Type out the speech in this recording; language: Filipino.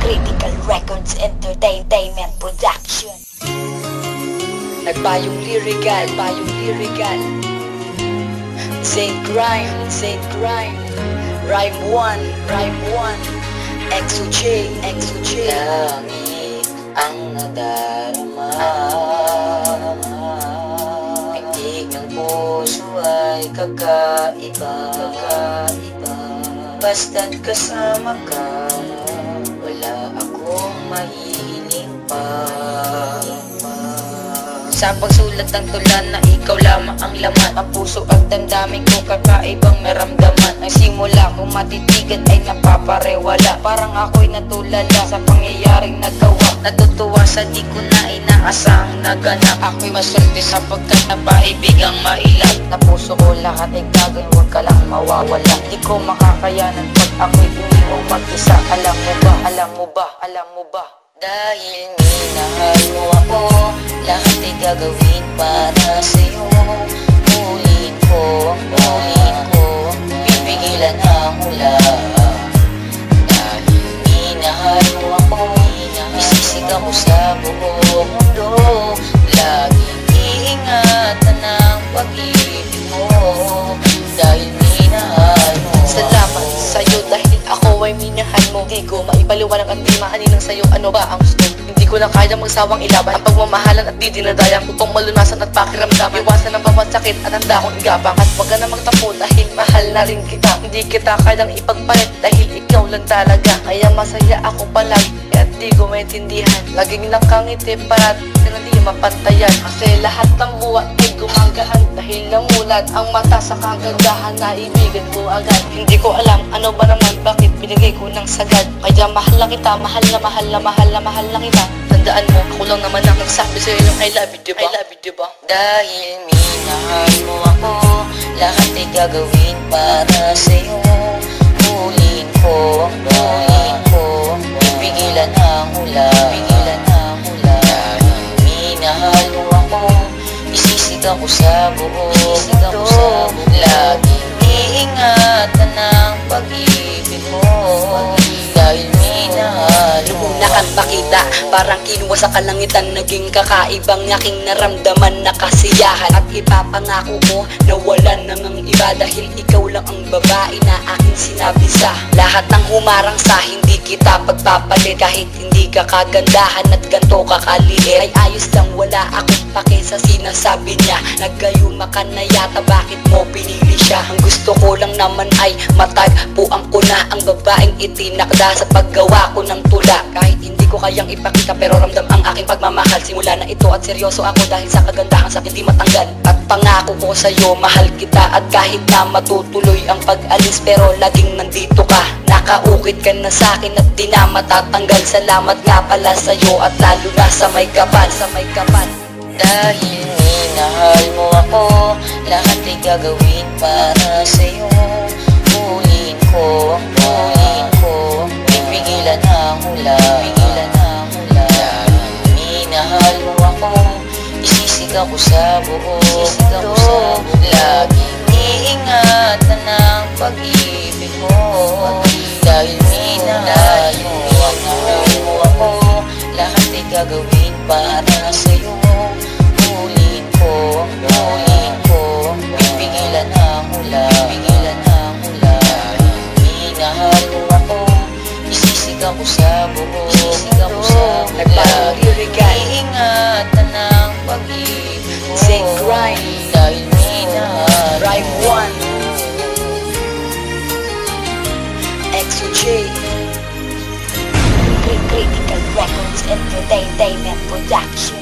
Critical Records Entertainment Production. Nagbayong lyrical, Saint Grime, Rhyme 1, XOJ. Langit ang nadarama, pintig ng puso ay kakaiba. Basta't kasama ka, wala akong mahiling pa. Sa pagsulat ng tula na ikaw lamang ang laman, ang puso at damdamin ko kakaibang naramdaman. Ang simula kong matitigan ay napaparewala, parang ako'y natulala sa pangyayaring nagawa. Natutuwa sa di ko na inaasahang naganap. Ako'y maswerte sapagkat napaibigang mailap. Na puso ko lahat ay gagawin, huwag ka lang mawawala. Di ko makakayanan pag ako'y iniwang mag-isa. Alam mo ba? Dahil minahal mo ako, lahat ay gagawin para sa'yo. Ulit ko, pipigilan ang ulan. Dahil minahal mo ako, isisigaw ko sa buong mundo. Laging iingatan ang pag-ibig mo, dahil minahal mo. Salamat sa'yo dahil ako ay minahal mo. Di ko maipaliwanag at di maaninang sa'yo. Ano ba ang gusto? Hindi ko na kaya magsawang ilaban ang pagmamahalan at di dinadayang upang malunasan at pakiramdam. Iwasan ang bawat sakit at handa akong igapang. At wag ka na magtampo dahil mahal na rin kita. Hindi kita kayang ipagpalit dahil ikaw lang talaga. Kaya masaya ako palagi at di ko maintindihan. Laging nakangiti para di mapantayan. Kasi lahat ng buwan ay gumagahan dahil namulat ang mata sa kagandahan na ibigan ko agad. Hindi ko alam ano ba naman bakit binigay ko ng sagad. Kaya mahal na kita, mahal na kita. Tandaan mo, ako lang naman ang nagsabi sa'yo yung I love you, diba? Dahil minahal mo ako, lahat ay gagawin para sa'yo. Pulin ko, pipigilan ang ulan. Dahil minahal mo ako, isisigaw ko sa buong mundo. Laging iingatan ang pag-ibig mo, dahil minahal mo. Lubong na kang makita, parang kinuha sa kalangitan. Naging kakaibang aking naramdaman na kasiyahan. At ipapangako ko na wala nang ang iba, dahil ikaw lang ang babae na aking sinabi sa lahat ng humarang sa hindi kita pagpapalit. Kahit hindi ka kagandahan at ganto ka kaliit, ay ayos lang, wala akong pake sa sinasabi niya. Nagayuma ka na yata, bakit mo pinili siya? Ang gusto ko lang naman ay matagpuan ko na ang babaeng itinakda sa paggawa ko ng tula. Kahit hindi ko kayang ipakita pero ramdam ang aking pagmamahal. Simula na ito at seryoso ako dahil sa kagandahan sa hindi matanggal. At pangako ko sa'yo, mahal kita. At kahit na matutuloy ang pag-alis pero laging nandito ka. Nakaukit ka na sa'kin at di na matatanggal. Salamat nga pala sa'yo at lalo na sa may kapal. Dahil minahal mo ako, lahat ay gagawin para sa'yo. Pulin ko, pipigilan ang ulan. Dahil minahal mo ako, isisigaw ko sa buong mundo. Laging iingatan ang pag-ibig mo, dahil minahal mo ako, lahat ay gagawin para sa'yo. Pulin ko, pipigilan ang ulan. Dahil minahal mo ako, isisigaw ko sa buong mundo. Laging iingatan ang pag-ibig mo, Saint Grime, dahil minahal Rhyme 1, XOJ. Critical Records Entertainment Production.